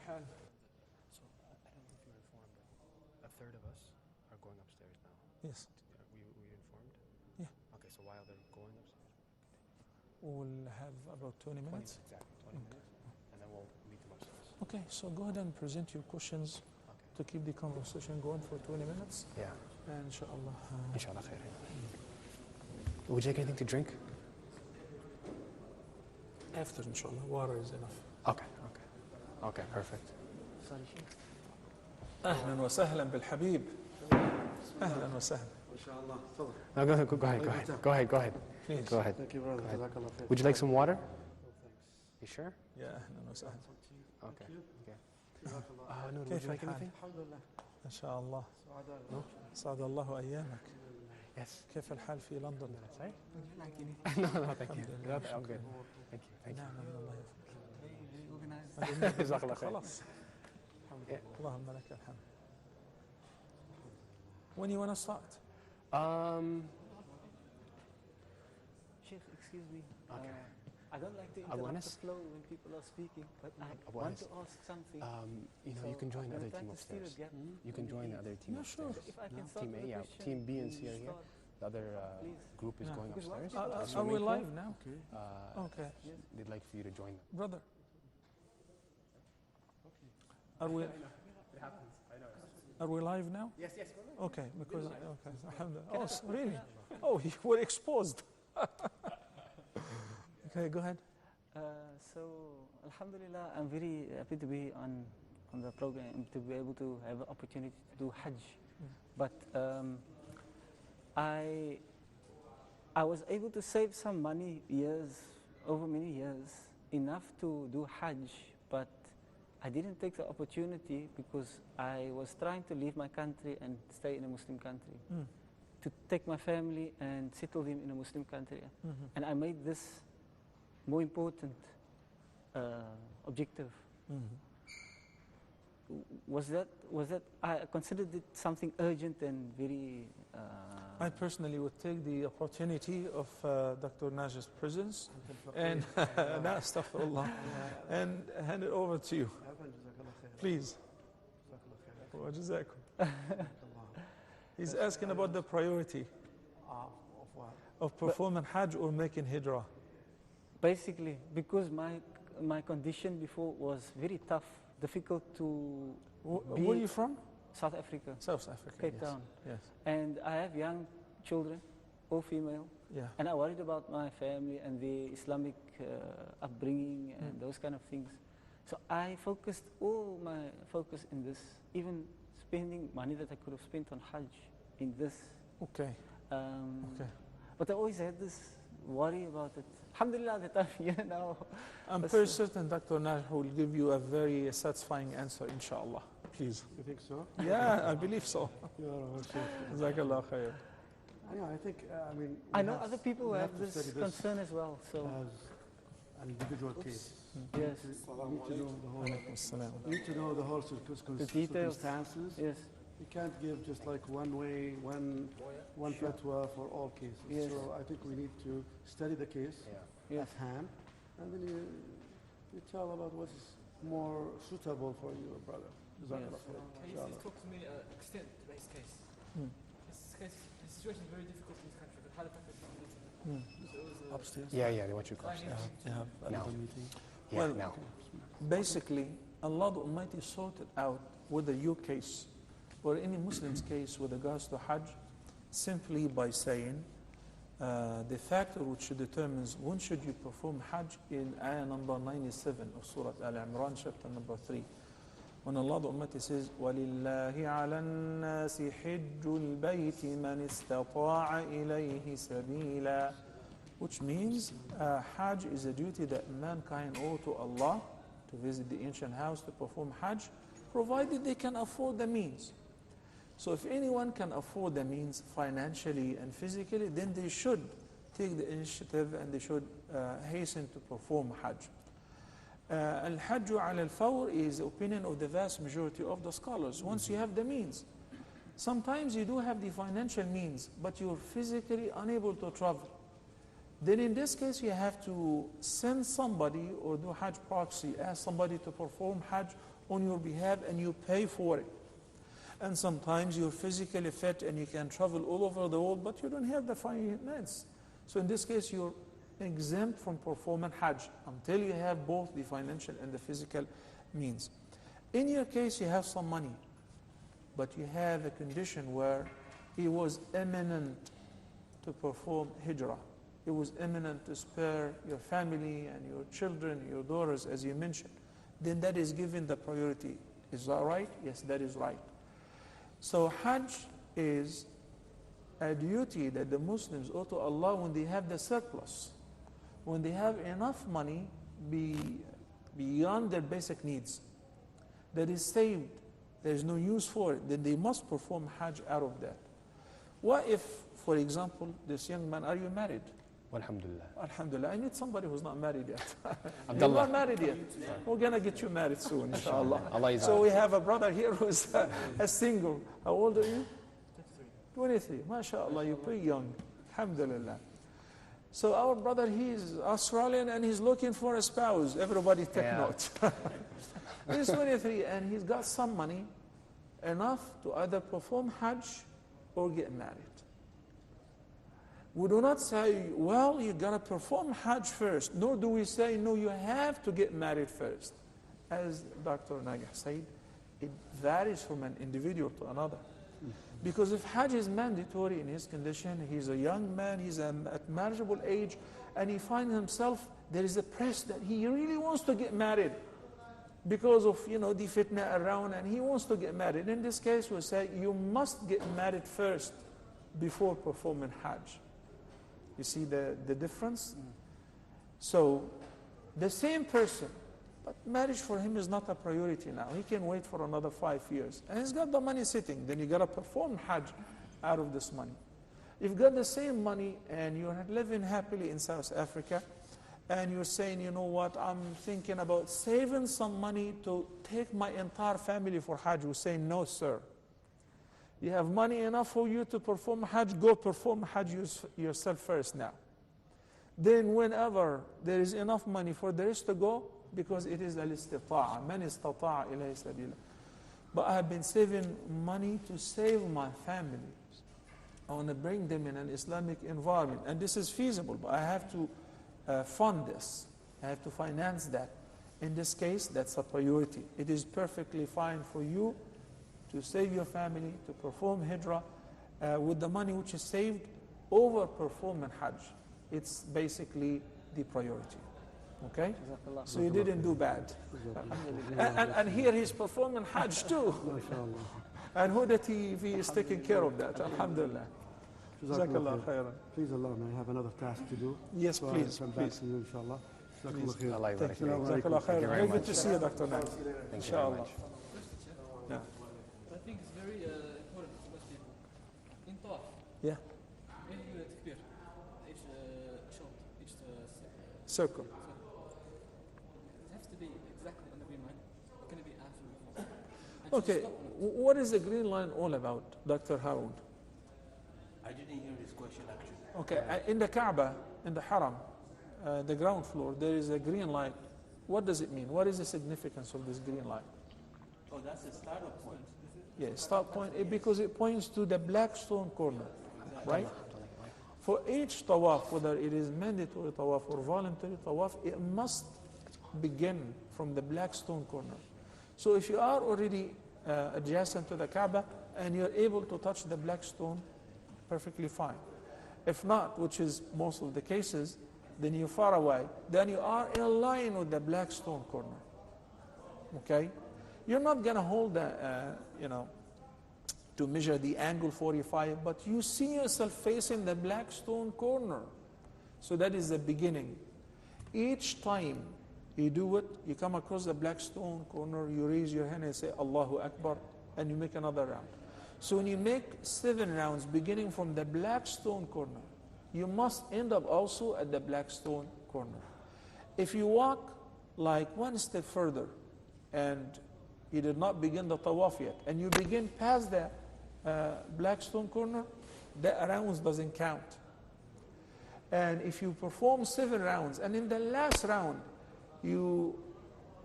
الحال? So, I don't know if you're informed. A third of us are going upstairs now. Yes. Were you informed? Yeah. Okay, so while they're going upstairs, We'll have about 20 minutes. 20 minutes, exactly, 20 minutes, and then we'll meet them upstairs. Okay, so go ahead and present your questions to keep the conversation going for 20 minutes. Yeah. And inshallah. Inshallah khair. Would you like anything to drink? After, inshallah, water is enough. Okay, perfect. أهلا وسهلا بالحبيب. أهلا وسهلا. إن شاء الله. تفضل. No, go ahead. Please. Go ahead. Thank you, brother. جزاك الله خير. Would you like some water? No, thanks. You sure? يا أهلا وسهلا. Okay. جزاك الله. No, would you like anything? الحمد لله. إن شاء الله. سعداء. No? سعد الله أيامك. Yes. كيف الحال في لندن؟ Sorry? No, thank you. I'm good. Thank you. نعم من الله جزاك الله خير. خلاص. اللهم لك الحمد. When you want to start? Sheikh, excuse me. Okay. I don't like to Abu interrupt Anas? the flow when people are speaking, but I Abu want Anas, to ask something. you can join the I'm other trying team to steal upstairs. a gap You can join the other team Yeah, sure. upstairs. If I can No? start Team with A, a yeah. question, Team B and C you are here. start. The other Please. group is Yeah. going Because upstairs. what- Are we Swimming pool. live now? Okay. They'd like for you to join them. Brother. Are we? Are we live now? Yes. Okay, because okay, alhamdulillah. Oh, really? Oh, you were exposed. Okay, go ahead. So, Alhamdulillah, I'm very happy to be on the program, to be able to have an opportunity to do Hajj. But I was able to save some money over many years, enough to do Hajj, but I didn't take the opportunity because I was trying to leave my country and stay in a Muslim country, to take my family and settle them in a Muslim country. And I made this more important objective. Was that I considered it something urgent and very I personally would take the opportunity of Dr. Naj's presence and astaghfirullah, and hand it over to you. Please. He's asking about the priority of performing Hajj or making Hijrah. basically because my condition before was very tough, difficult to Where are you from? South Africa, South Africa. Cape yes. Town. Yes. And I have young children, all female, Yeah. and I worried about my family and the Islamic upbringing and those kind of things. So I focused all my focus in this, even spending money that I could have spent on Hajj in this. Okay. Okay. But I always had this worry about it. Alhamdulillah that I'm here now. I'm very certain Dr. Naj will give you a very satisfying answer, inshallah. Please. You think so? Yeah, I believe so. Yeah, Jazakallah khair. I think, I know other people who we have to this study concern as well. So as an individual case. yes, You need to know the whole the details. circumstances. Yes, You can't give just like one way, one fatwa for all cases. Yes. So I think we need to study the case yes. at hand, and then you tell about what is more suitable for you, brother. Jazakallah khair. Can you Inshallah. please talk to me extent to his case? The situation is very difficult in this country. The Halifax is not meeting. Upstairs. Yeah, they want you close. Yeah. Another meeting. Yeah, Well, now. Basically, Allah the Almighty sorted out whether your case or any Muslim's case with regards to Hajj simply by saying the factor which determines when should you perform Hajj in ayah number 97 of Surah Al-Imran, chapter number 3. When Allah the Almighty says, وَلِلَّهِ عَلَى النَّاسِ حِجُّ الْبَيْتِ مَنِ اسْتَطَاعَ إِلَيْهِ سَبِيلًا, which means Hajj is a duty that mankind owe to Allah to visit the ancient house to perform Hajj, provided they can afford the means. So if anyone can afford the means financially and physically, then they should take the initiative and they should hasten to perform Hajj. Al-Hajj ala al-Fawr is the opinion of the vast majority of the scholars. Once you have the means, sometimes you do have the financial means, but you're physically unable to travel. then in this case you have to send somebody or do Hajj proxy, ask somebody to perform Hajj on your behalf and you pay for it. And sometimes you're physically fit and you can travel all over the world, but you don't have the finance. So in this case, you're exempt from performing Hajj until you have both the financial and the physical means. In your case, you have some money, but you have a condition where it was imminent to perform hijrah. It was imminent to spare your family and your children, your daughters, as you mentioned. Then that is given the priority. Is that right? Yes, that is right. So Hajj is a duty that the Muslims owe to Allah when they have the surplus, when they have enough money beyond their basic needs, that is saved, there is no use for it, then they must perform Hajj out of that. What if, for example, this young man, are you married? Alhamdulillah. Alhamdulillah. I need somebody who's not married yet. You're Abdullah. not married yet. We're going to get you married soon, inshallah. Allah is So we have a brother here who's a single. How old are you? 23. MashaAllah, you're pretty young. Alhamdulillah. So our brother, he's Australian and he's looking for a spouse. Everybody take note. He's 23 and he's got some money, enough to either perform Hajj or get married. We do not say, well, you got to perform Hajj first, nor do we say, no, you have to get married first. As Dr. Nagah said, it varies from an individual to another. Because if Hajj is mandatory in his condition, he's a young man, he's at marriageable age, and he finds himself, there is a press that he really wants to get married because of, the fitna around, and he wants to get married. In this case, we say, you must get married first before performing Hajj. You see the difference? So, the same person, but marriage for him is not a priority now. He can wait for another 5 years. And he's got the money sitting. Then you got to perform Hajj out of this money. You've got the same money and you're living happily in South Africa, and you're saying, you know what, I'm thinking about saving some money to take my entire family for Hajj. We're saying, no, sir. You have money enough for you to perform Hajj, go perform Hajj yourself first now. Then whenever there is enough money for the rest to go, because it is al-istita'a, man istata'a ilayhi sabila. But I have been saving money to save my family. I want to bring them in an Islamic environment. And this is feasible, but I have to fund this. I have to finance that. In this case, that's a priority. It is perfectly fine for you to save your family, to perform hijrah with the money which is saved over performing Hajj. It's basically the priority. Okay? So you didn't do bad. And here he's performing Hajj too. And who the TV is taking care of that? Alhamdulillah. Jazakallah khairan. Please Allah, may I have another task to do? Yes, So please. I'll come back to you, inshallah. Jazakallah khair. Allah Thank yabarak you. fiik. Jazakallah Thank you khairan. very Very good much. to see you, Dr. Nag. Thank you very Inshallah. much. Yeah. I think it's very important to most people. In Tawaf, Yeah. when you takbir, each shot, each Circle. it has to be exactly on the green line. It can be after before. And Okay. stop on it. What is the green line all about, Dr. Haroun? I didn't hear his question actually. Okay. In the Kaaba, in the Haram, the ground floor, there is a green line. What does it mean? What is the significance of this green line? Oh, that's the starting point. Yeah, start point, because it points to the black stone corner, right? For each tawaf, whether it is mandatory tawaf or voluntary tawaf, it must begin from the black stone corner. So if you are already adjacent to the Kaaba and you're able to touch the black stone, perfectly fine. If not, which is most of the cases, then you're far away, then you are in line with the black stone corner. Okay? You're not going to hold to measure the angle 45, but you see yourself facing the black stone corner. So that is the beginning. Each time you do it, you come across the black stone corner, you raise your hand and say, Allahu Akbar, and you make another round. So when you make 7 rounds, beginning from the black stone corner, you must end up also at the black stone corner. If you walk like one step further, and you did not begin the tawaf yet, and you begin past the black stone corner, the rounds doesn't count. And if you perform 7 rounds, and in the last round, you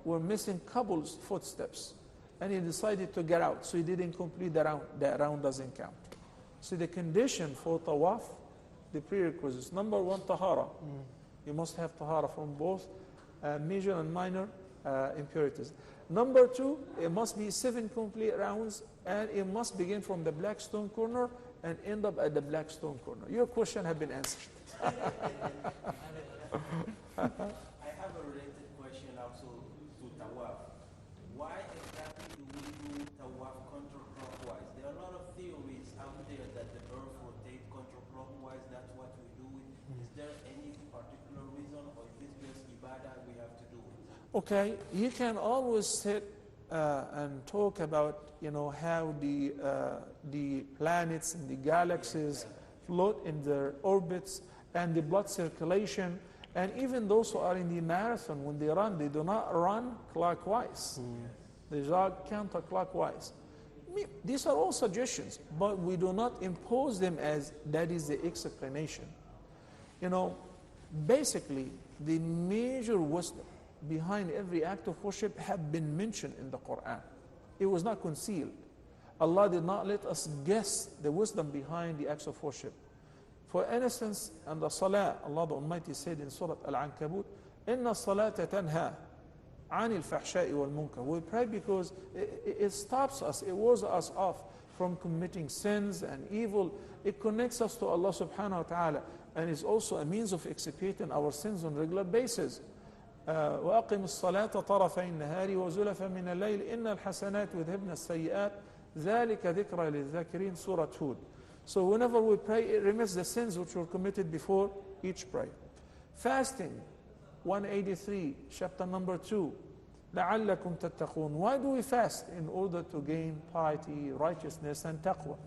were missing couples footsteps, and you decided to get out, so you didn't complete the round, that round doesn't count. So the condition for tawaf, the prerequisites, number 1, tahara. You must have tahara from both major and minor impurities. Number 2, it must be 7 complete rounds, and it must begin from the black stone corner and end up at the black stone corner. Your question has been answered. I have a related question also to tawaf. Why exactly do we do tawaf counterclockwise? There are a lot of theories out there that the earth rotates counterclockwise. That's what we do it. Is there any particular reason, or is this just ibadah we have to do it? Okay, you can always sit and talk about, how the planets and the galaxies float in their orbits, and the blood circulation, and even those who are in the marathon, when they run, they do not run clockwise. They run counterclockwise. These are all suggestions, but we do not impose them as that is the explanation. Basically, the major wisdom behind every act of worship have been mentioned in the Quran. It was not concealed. Allah did not let us guess the wisdom behind the acts of worship. For instance, in the Salah, Allah the Almighty said in Surah Al-Ankabut, إِنَّ الصَّلَاةَ تَنْهَى عَنِ الْفَحْشَاءِ وَالْمُنكَرِ. We pray because it stops us, it wards us off from committing sins and evil. It connects us to Allah subhanahu wa ta'ala, and is also a means of expiating our sins on a regular basis. وَأَقِمُ الصَّلَاةَ طَرَفَيِ النَّهَارِ وَزُلَفًا مِنَ اللَّيْلِ إِنَّ الْحَسَنَاتِ يُذْهِبْنَ السَّيِّئَاتِ ذَلِكَ ذِكْرَى لِلذَّاكِرِينَ Surah Hud. So whenever we pray, it removes the sins which were committed before each prayer. Fasting, 183, chapter number 2. لَعَلَّكُمْ تَتَّقُونَ. Why do we fast? In order to gain piety, righteousness, and taqwa.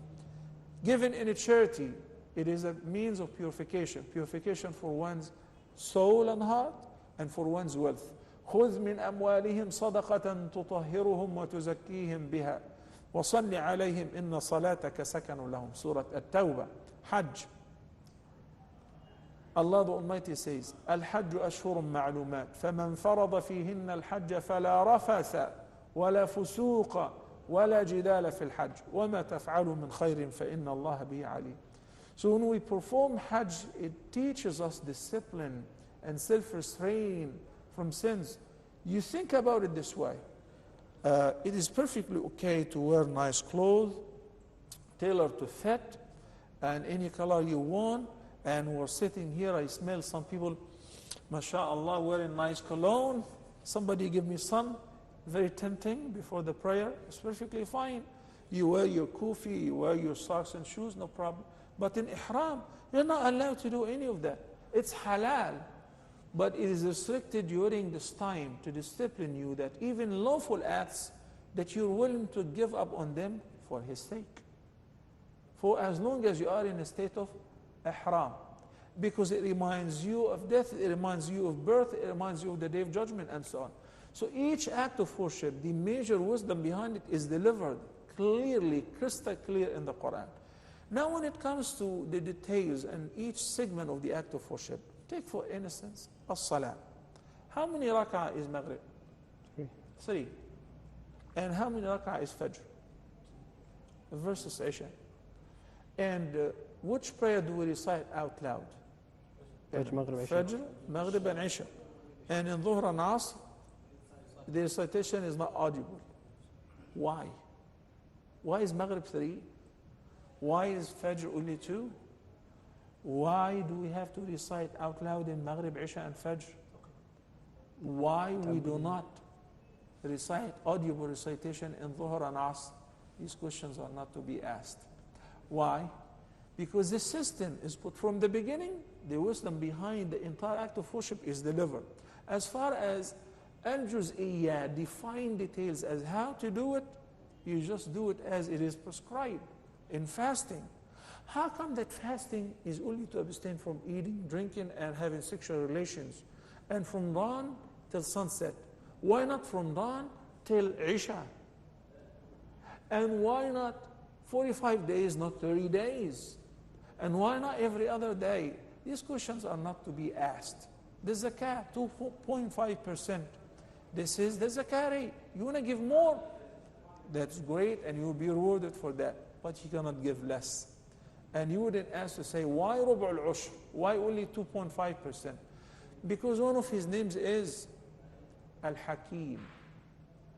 Given in a charity, it is a means of purification. Purification for one's soul and heart, and for one's wealth. خُذْ مِنْ أَمْوَالِهِمْ صَدَقَةً تُطَهِّرُهُمْ وَتُزَكِّيهِمْ بِهَا وَصَلِّ عَلَيْهِمْ إِنَّ صَلَاتَكَ سَكَنُ لَهُمْ. Surah At-Tawbah, Hajj. Allah the Almighty says, الحج أشهر معلومات فمن فرض فيهن الحج فلا رفث ولا فسوق ولا جدال في الحج وما تفعلوا من خير فإن الله به عليم. So when we perform Hajj, it teaches us discipline and self-restraint from sins. You think about it this way. It is perfectly okay to wear nice clothes, tailored to fit, and any color you want. And we're sitting here, I smell some people, mashallah, wearing nice cologne. Somebody give me some, very tempting before the prayer. It's perfectly fine. You wear your kufi, you wear your socks and shoes, no problem. But in ihram, you're not allowed to do any of that. It's halal. But it is restricted during this time to discipline you that even lawful acts that you're willing to give up on them for His sake. For as long as you are in a state of ihram. Because it reminds you of death, it reminds you of birth, it reminds you of the day of judgment, and so on. So each act of worship, the major wisdom behind it is delivered clearly, crystal clear in the Quran. Now when it comes to the details and each segment of the act of worship, take for instance, as-salah. How many rak'ah is Maghrib? 3. And how many rak'ah is Fajr? Versus Isha. And which prayer do we recite out loud? Fajr, Maghrib, Isha. Fajr, Maghrib, and Isha. And in Dhuhr and Asr, the recitation is not audible. Why? Why is Maghrib 3? Why is Fajr only 2? Why do we have to recite out loud in Maghrib, Isha, and Fajr? Why we do not recite audible recitation in Dhuhr and Asr? These questions are not to be asked. Why? Because the system is put from the beginning, the wisdom behind the entire act of worship is delivered. As far as al-juz'iyya, defined details as how to do it, you just do it as it is prescribed in fasting. How come that fasting is only to abstain from eating, drinking, and having sexual relations, and from dawn till sunset? Why not from dawn till Isha? And why not 45 days, not 30 days? And why not every other day? These questions are not to be asked. The zakah, 2.5%. This is the zakah rate. You want to give more? That's great, and you will be rewarded for that. But you cannot give less. And you wouldn't ask to say, why ربع العشر? Why only 2.5%? Because one of his names is Al-Hakim.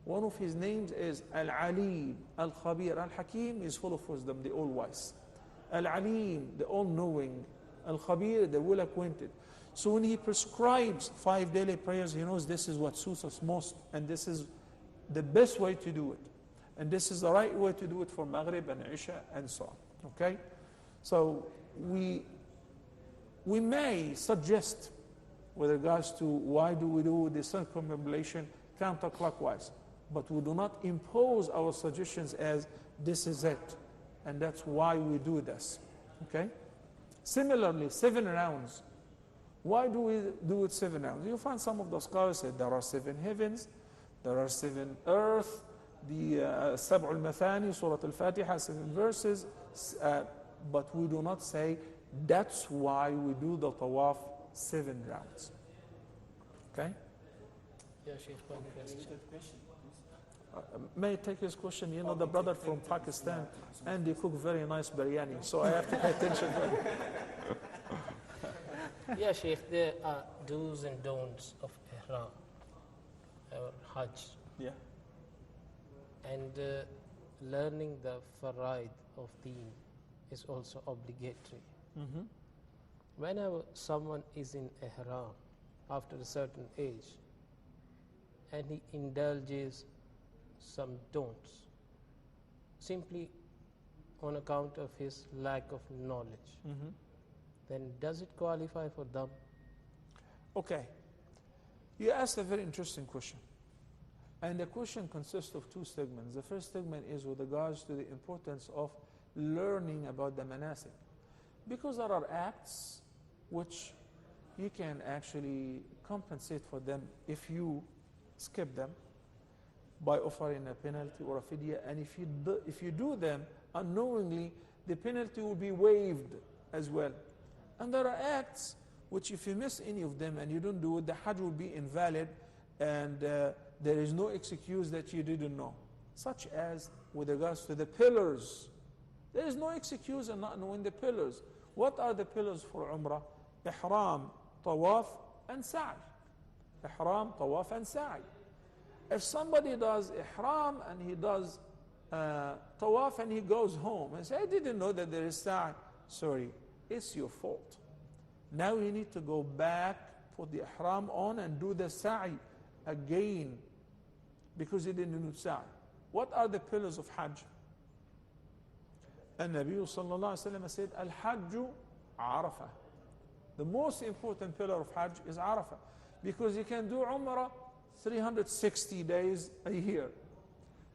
One of his names is Al-Alim, Al-Khabir. Al-Hakim is full of wisdom, the all-wise. Al-Alim, the all-knowing. Al-Khabir, the well-acquainted. So when he prescribes 5 daily prayers, he knows this is what suits us most, and this is the best way to do it. And this is the right way to do it for Maghrib and Isha and so on. Okay? So we may suggest with regards to why do we do the circumambulation counterclockwise, but we do not impose our suggestions as this is it, and that's why we do this. Okay? Similarly, 7 rounds. Why do we do it 7 rounds? You find some of the scholars said there are 7 heavens, there are 7 earth, the Sab'ul Mathani, Surah Al-Fatiha, 7 verses, but we do not say that's why we do the tawaf 7 rounds. Okay? Yeah, Sheikh, one question. May I take his question? You know, the brother from Pakistan, and they cook very nice biryani, so I have to pay attention to him. Yeah, Sheikh, there are do's and don'ts of Ihram or Hajj. Yeah. And learning the faraid of deen is also obligatory. Mm-hmm. Whenever someone is in Ihram after a certain age and he indulges some don'ts simply on account of his lack of knowledge, Mm-hmm. then does it qualify for them? Okay. You asked a very interesting question. And the question consists of 2 segments. The first segment is with regards to the importance of learning about the manasik. Because there are acts which you can actually compensate for them if you skip them by offering a penalty or a fidya. And if you do them unknowingly, the penalty will be waived as well. And there are acts which if you miss any of them and you don't do it, the Hajj will be invalid, and there is no excuse that you didn't know. Such as with regards to the pillars. There is no excuse in not knowing the pillars. What are the pillars for Umrah? Ihram, Tawaf, and Sa'i. Ihram, Tawaf, and Sa'i. If somebody does Ihram and he does Tawaf and he goes home and says, I didn't know that there is Sa'i. Sorry, it's your fault. Now you need to go back, put the Ihram on and do the Sa'i again because you didn't know Sa'i. What are the pillars of Hajj? And Nabi sallallahu alayhi wa sallam said, Al-Hajju Arafah. The most important pillar of Hajj is Arafah, because you can do Umrah 360 days a year.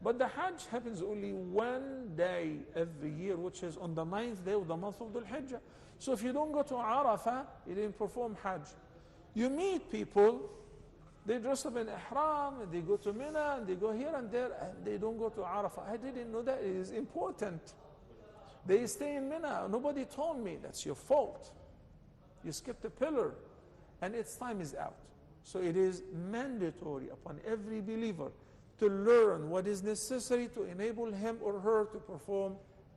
But the Hajj happens only 1 day every year, which is on the 9th day of the month of Dhul Hijjah. So if you don't go to Arafah, you didn't perform Hajj. You meet people, they dress up in Ihram, and they go to Mina, and they go here and there, and they don't go to Arafah. I didn't know that. It is important. They stay in Mina. Nobody told me. That's your fault. You skipped a pillar, and its time is out. So it is mandatory upon every believer to learn what is necessary to enable him or her to perform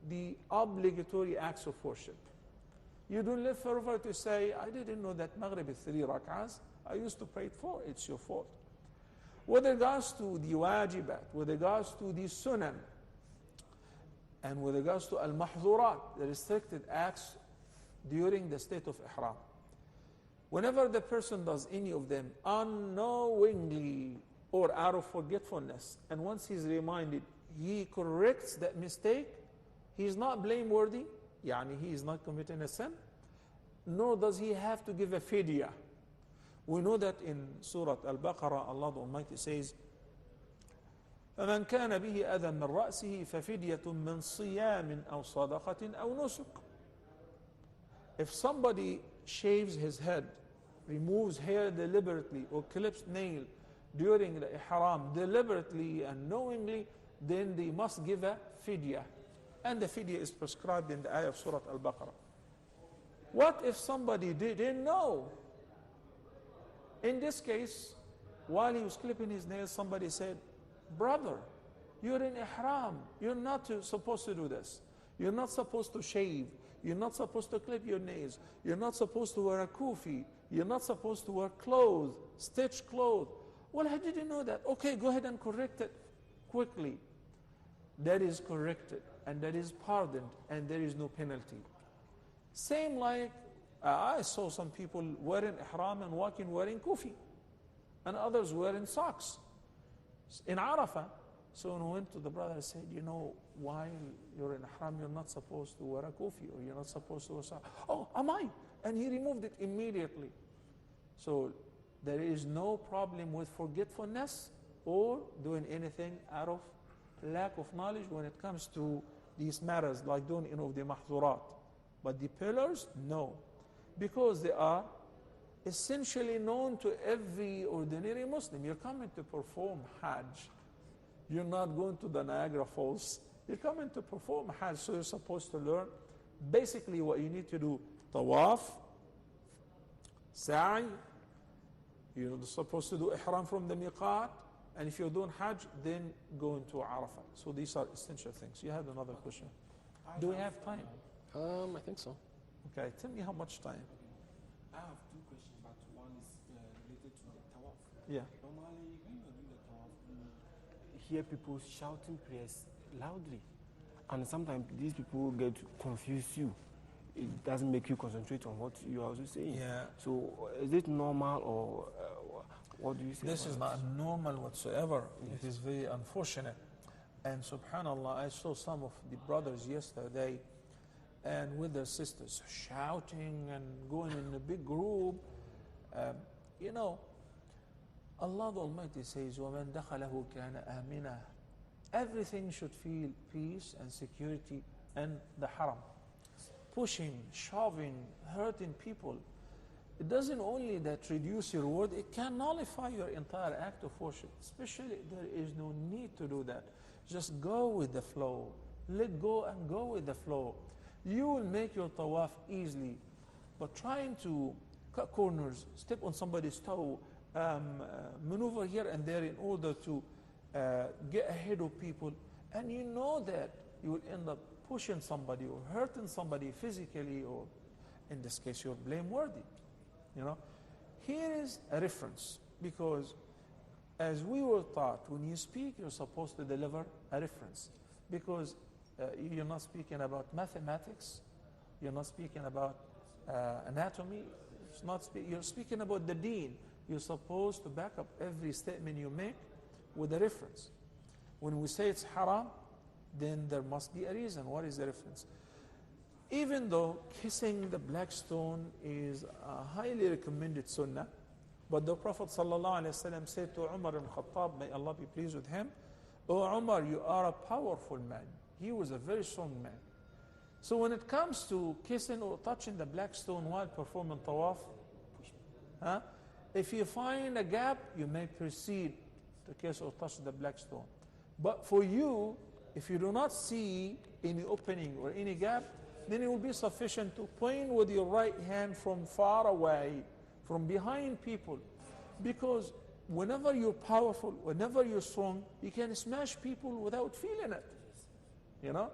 the obligatory acts of worship. You don't live forever to say, I didn't know that Maghrib is 3 rak'ahs. I used to pray it 4. It's your fault. With regards to the wajibat, with regards to the sunan, and with regards to al-mahzurat, the restricted acts during the state of ihram. Whenever the person does any of them unknowingly or out of forgetfulness, and once he's reminded, he corrects that mistake, he is not blameworthy, yani he is not committing a sin, nor does he have to give a fidya. We know that in Surah Al-Baqarah, Allah the Almighty says, فمن كان به أذى من رأسه ففدية من صيام أو صدقة أو نسك. If somebody shaves his head, removes hair deliberately, or clips nail during the ihram deliberately and knowingly, then they must give a fidya. And the fidya is prescribed in the ayah of Surah Al-Baqarah. What if somebody didn't know? In this case, while he was clipping his nails, somebody said, brother, you're in ihram. You're not supposed to do this. You're not supposed to shave. You're not supposed to clip your nails. You're not supposed to wear a kufi. You're not supposed to wear clothes, stitched clothes. Well, I didn't know that. Okay, go ahead and correct it quickly. That is corrected, and that is pardoned, and there is no penalty. Same like I saw some people wearing ihram and walking wearing kufi, and others wearing socks in Arafah. So when I went to the brother, I said, you know, while you're in ihram, you're not supposed to wear a kufi, or you're not supposed to wear socks. Oh, am I? And he removed it immediately. So there is no problem with forgetfulness or doing anything out of lack of knowledge when it comes to these matters, like doing the mahzurat. But the pillars, no. Because they are essentially known to every ordinary Muslim. You're coming to perform Hajj. You're not going to the Niagara Falls. You're coming to perform Hajj, so you're supposed to learn basically what you need to do. Tawaf, Sa'i, you're supposed to do Ihram from the Miqat, and if you're doing Hajj, then go into Arafah. So these are essential things. You had another question. Do we have time? I think so. Okay, tell me how much time. I have two questions, but one is related to the tawaf. Yeah. Normally, when you do the tawaf, you hear people shouting prayers loudly. And sometimes these people get to confuse you. It doesn't make you concentrate on what you are also saying. Yeah. So is it normal, or what do you say? This is not normal whatsoever. Yes. It is very unfortunate. And subhanAllah, I saw some of the brothers yesterday and with their sisters shouting and going in a big group. You know, Allah the Almighty says, وَمَنْ دَخَلَهُ كَانَ آمِنًا. Everything should feel peace and security in the haram. Pushing, shoving, hurting people, it doesn't only that reduce your reward, it can nullify your entire act of worship. Especially, there is no need to do that. Just go with the flow. Let go and go with the flow. You will make your tawaf easily. But trying to cut corners, step on somebody's toe, maneuver here and there in order to get ahead of people, and you know that you will end up pushing somebody or hurting somebody physically, or in this case you're blameworthy. You know, here is a reference, because as we were taught, when you speak you're supposed to deliver a reference, because you're not speaking about mathematics, you're not speaking about anatomy, you're speaking about the deen. You're supposed to back up every statement you make with a reference. When we say it's haram, then there must be a reason. What is the reference? Even though kissing the black stone is a highly recommended sunnah, but the Prophet ﷺ said to Umar ibn Khattab, may Allah be pleased with him, "O Umar, you are a powerful man." He was a very strong man. So when it comes to kissing or touching the black stone while performing tawaf, if you find a gap, you may proceed to kiss or touch the black stone. But for you, if you do not see any opening or any gap, then it will be sufficient to point with your right hand from far away, from behind people. Because whenever you're powerful, whenever you're strong, you can smash people without feeling it. You know?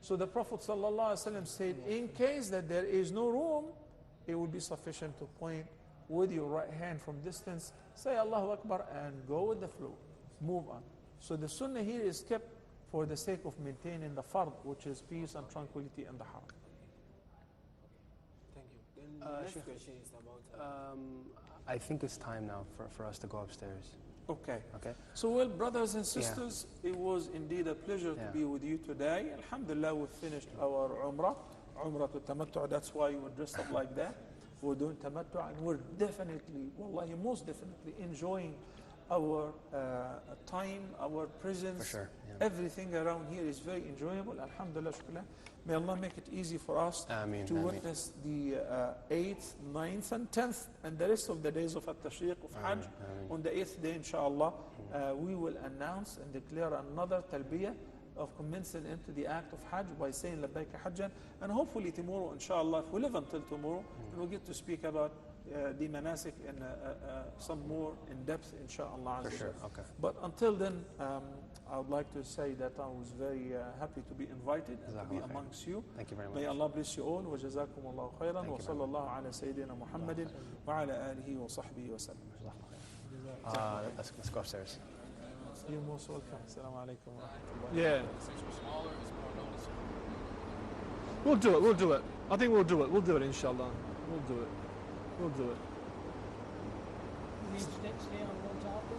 So the Prophet ﷺ said, in case that there is no room, it will be sufficient to point with your right hand from distance, say Allahu Akbar, and go with the flow. Move on. So the sunnah here is kept for the sake of maintaining the fard, which is peace and tranquility in the haram. Thank you. Then the next question is about... I think it's time now for us to go upstairs. Okay. Okay. So, well, brothers and sisters, it was indeed a pleasure to be with you today. Alhamdulillah, we finished our Umrah to Tamattu'. That's why we're dressed up like that. We're doing Tamattu', and we're definitely, wallahi, most definitely enjoying our time, our presence. For sure. Everything around here is very enjoyable. Alhamdulillah, shukran. May Allah make it easy for us to witness the 8th, 9th, and 10th, and the rest of the days of At-Tashriq of Hajj. On the 8th day, inshallah, we will announce and declare another talbiyah of commencing into the act of Hajj by saying Labbaika Hajjan. And hopefully tomorrow, inshallah, if we live until tomorrow, we'll get to speak about the manasik in some more in depth, inshallah. For sure, okay. But until then, I would like to say that I was very happy to be invited and to be amongst you. Thank you very much. May Allah bless you all. Wa jazakum Allahu khairan. Wa sallallahu ala Sayyidina Muhammadin wa ala alihi wa sahbihi wa sallam. Let's go upstairs. You're most welcome. Assalamu alaikum wa rahmatullahi. Yeah. We'll do it. We'll do it. I think we'll do it. We'll do it, inshallah. We'll do it. We'll do it. Stay on one topic.